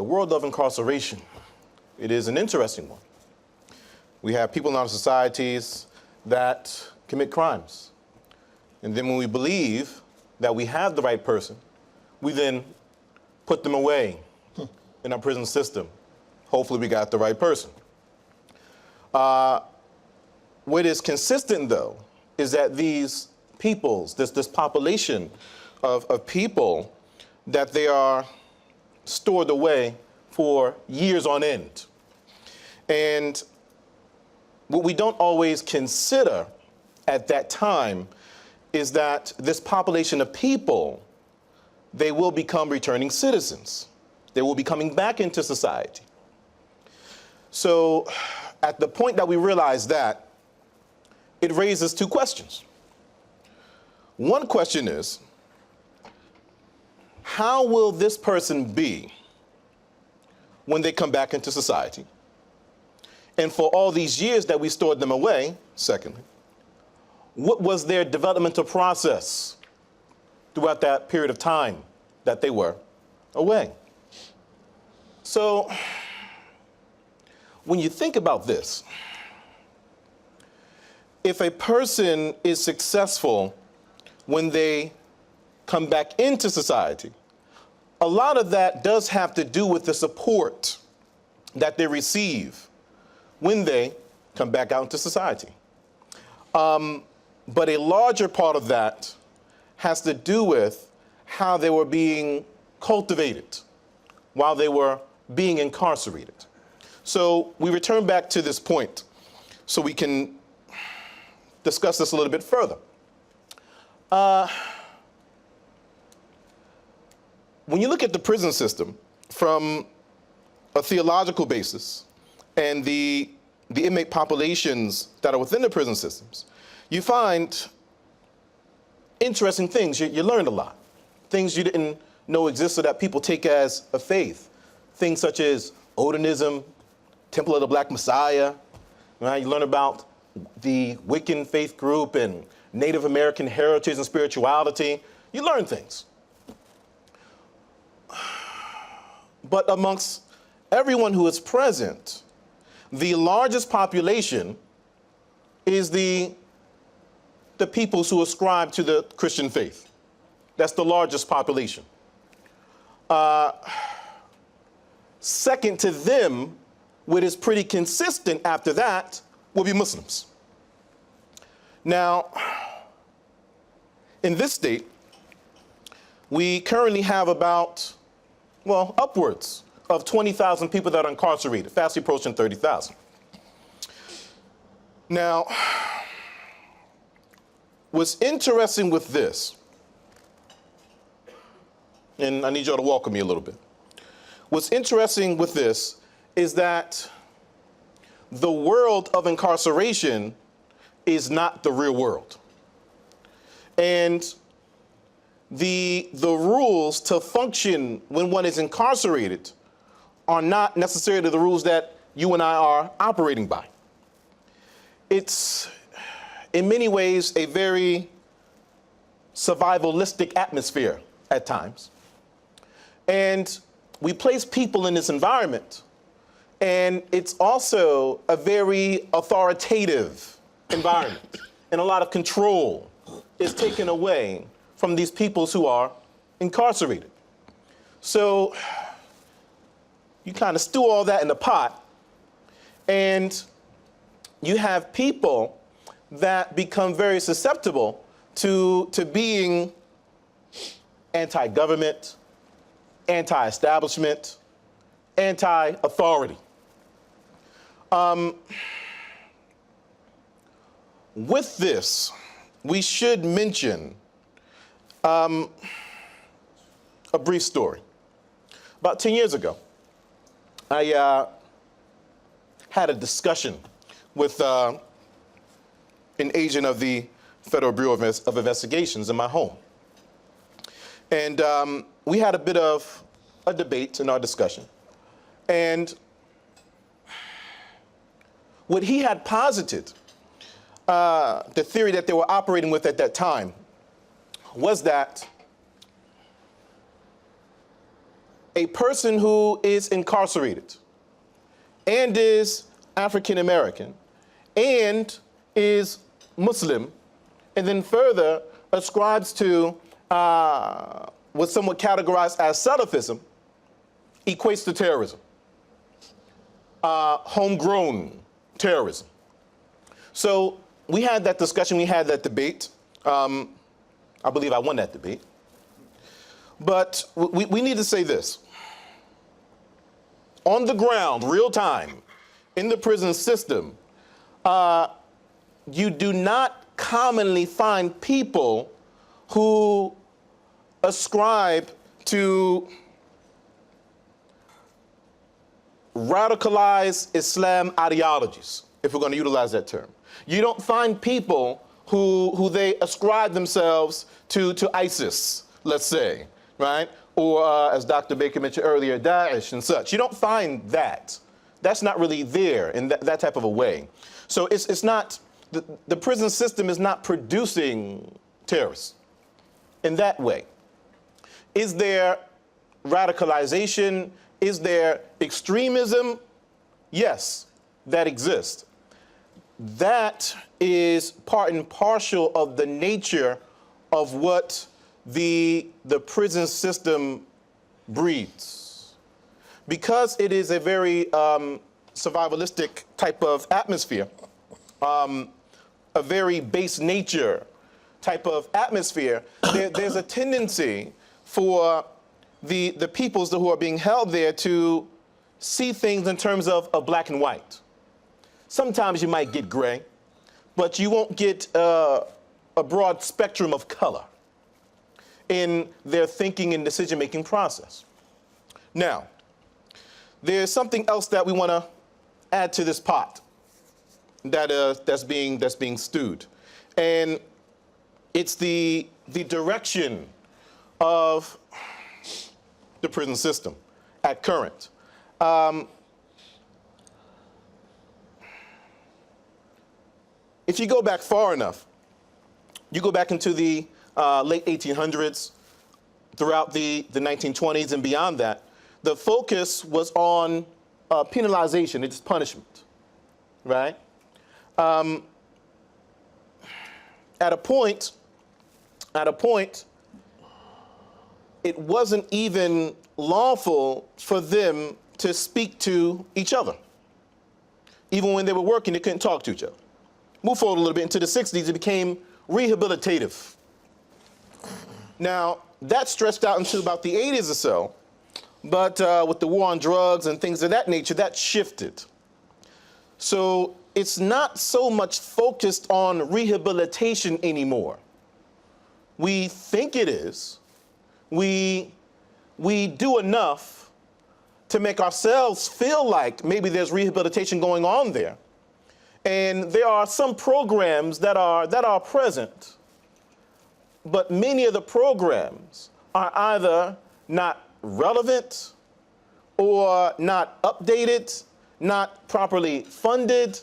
world of incarceration, it is an interesting one. We have people in our societies that commit crimes. And then when we believe that we have the right person, we then put them away in our prison system. Hopefully we got the right person. What is consistent, though, is that these peoples, this population of people, that they are stored away for years on end. And what we don't always consider at that time is that this population of people, they will become returning citizens. They will be coming back into society. So at the point that we realize that, it raises two questions. One question is, how will this person be when they come back into society? And for all these years that we stored them away, secondly, what was their developmental process throughout that period of time that they were away? So when you think about this, if a person is successful when they come back into society, a lot of that does have to do with the support that they receive when they come back out into society. But a larger part of that has to do with how they were being cultivated while they were being incarcerated. So we return back to this point so we can discuss this a little bit further. When you look at the prison system from a theological basis and the inmate populations that are within the prison systems, you find interesting things. You learn a lot. Things you didn't know existed that people take as a faith. Things such as Odinism, Temple of the Black Messiah. Right? You learn about the Wiccan faith group and Native American heritage and spirituality. You learn things. But amongst everyone who is present, the largest population is the peoples who ascribe to the Christian faith. That's the largest population. Second to them, what is pretty consistent after that, will be Muslims. Now, in this state, we currently have about, well, upwards of 20,000 people that are incarcerated, fast approaching 30,000. Now, what's interesting with this, and I need y'all to welcome me a little bit. What's interesting with this is that the world of incarceration is not the real world. And the rules to function when one is incarcerated are not necessarily the rules that you and I are operating by. It's, in many ways, a very survivalistic atmosphere at times. And we place people in this environment, and it's also a very authoritative environment, and a lot of control is taken away from these peoples who are incarcerated. So you kind of stew all that in the pot, and you have people that become very susceptible to being anti-government, anti-establishment, anti-authority. With this, we should mention a brief story. About 10 years ago, I had a discussion with an agent of the Federal Bureau of Investigations in my home. And we had a bit of a debate in our discussion. And what he had posited, the theory that they were operating with at that time, was that a person who is incarcerated and is African American and is Muslim, and then further ascribes to what some would categorize as Salafism, equates to terrorism, homegrown terrorism. So we had that discussion, we had that debate. I believe I won that debate. But we need to say this. On the ground, real time, in the prison system, you do not commonly find people who ascribe to radicalized Islam ideologies, if we're going to utilize that term. You don't find people who they ascribe themselves to ISIS, let's say, right? Or as Dr. Baker mentioned earlier, Daesh and such. You don't find that. That's not really there in that type of a way. So it's not, the prison system is not producing terrorists in that way. Is there radicalization? Is there extremism? Yes, that exists. That is part and parcel of the nature of what the prison system breeds. Because it is a very survivalistic type of atmosphere, a very base nature type of atmosphere, there's a tendency for the peoples who are being held there to see things in terms of black and white. Sometimes you might get gray, but you won't get a broad spectrum of color in their thinking and decision-making process. Now, there's something else that we want to add to this pot that's being stewed, and it's the direction of the prison system at current. If you go back far enough, you go back into the late 1800s, throughout the 1920s and beyond that, the focus was on penalization, it's punishment, right? At a point, it wasn't even lawful for them to speak to each other. Even when they were working, they couldn't talk to each other. Move forward a little bit into the 60s, it became rehabilitative. Now, that stretched out into about the 80s or so, but with the war on drugs and things of that nature, that shifted. So it's not so much focused on rehabilitation anymore. We think it is. We do enough to make ourselves feel like maybe there's rehabilitation going on there. And there are some programs that are present, but many of the programs are either not relevant or not updated, not properly funded.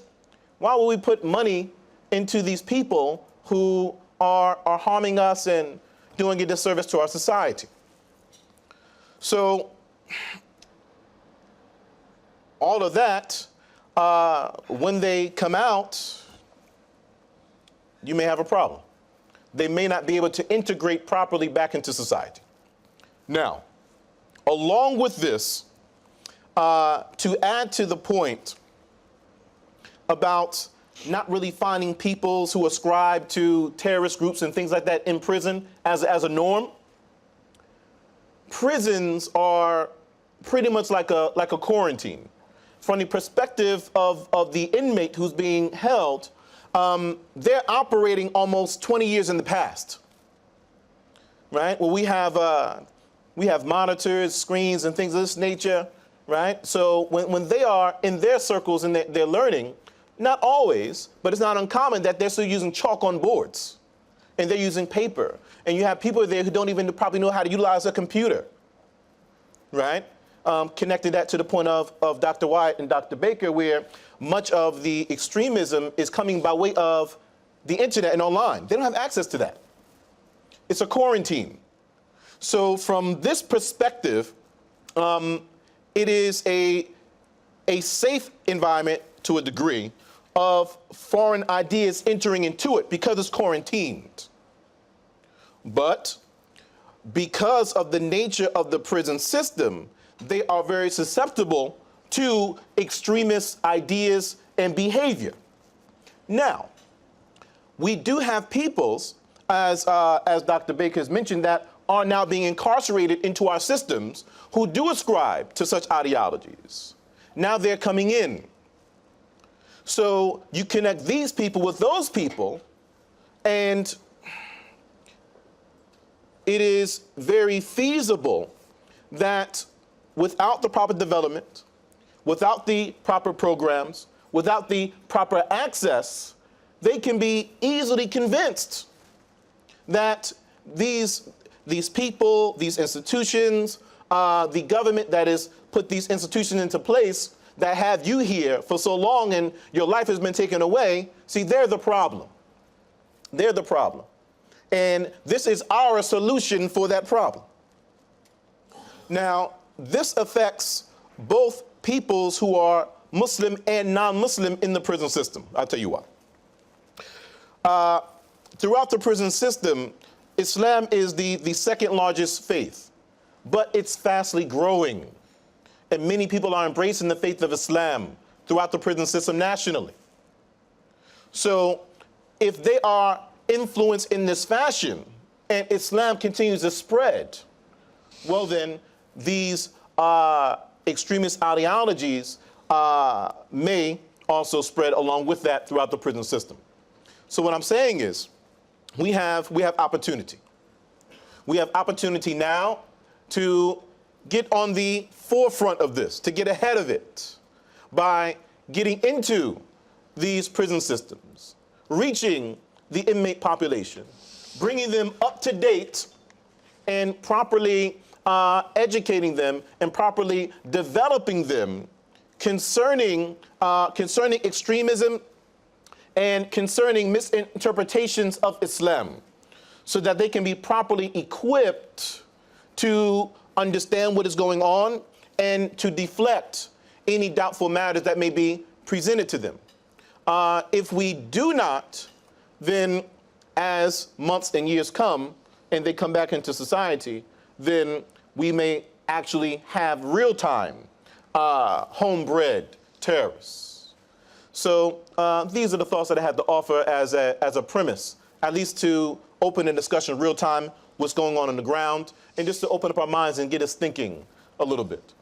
Why would we put money into these people who are harming us and doing a disservice to our society? So all of that, when they come out, you may have a problem. They may not be able to integrate properly back into society. Now, along with this, to add to the point about not really finding peoples who ascribe to terrorist groups and things like that in prison as a norm, prisons are pretty much like a quarantine. From the perspective of the inmate who's being held, they're operating almost 20 years in the past, right? Well, we have monitors, screens, and things of this nature, right? So when they are in their circles and they're learning, not always, but it's not uncommon that they're still using chalk on boards, and they're using paper, and you have people there who don't even probably know how to utilize a computer, right? Connected that to the point of Dr. Wyatt and Dr. Baker, where much of the extremism is coming by way of the internet and online. They don't have access to that. It's a quarantine. So from this perspective, It is a safe environment to a degree of foreign ideas entering into it because it's quarantined. But because of the nature of the prison system, they are very susceptible to extremist ideas and behavior. Now, we do have peoples, as Dr. Baker has mentioned, that are now being incarcerated into our systems who do ascribe to such ideologies. Now they're coming in. So you connect these people with those people, and it is very feasible that without the proper development, without the proper programs, without the proper access, they can be easily convinced that these people, these institutions, the government that has put these institutions into place that have you here for so long and your life has been taken away, see, they're the problem. They're the problem. And this is our solution for that problem. Now, this affects both peoples who are Muslim and non-Muslim in the prison system. I'll tell you why. Throughout the prison system, Islam is the second largest faith, but it's fastly growing. And many people are embracing the faith of Islam throughout the prison system nationally. So if they are influenced in this fashion and Islam continues to spread, well then these extremist ideologies may also spread along with that throughout the prison system. So what I'm saying is we have opportunity. We have opportunity now to get on the forefront of this, to get ahead of it by getting into these prison systems, reaching the inmate population, bringing them up to date and properly educating them and properly developing them concerning extremism and concerning misinterpretations of Islam, so that they can be properly equipped to understand what is going on and to deflect any doubtful matters that may be presented to them. If we do not, then as months and years come and they come back into society, then we may actually have real-time homebred terrorists. So these are the thoughts that I had to offer as a premise, at least to open a discussion real time, what's going on the ground, and just to open up our minds and get us thinking a little bit.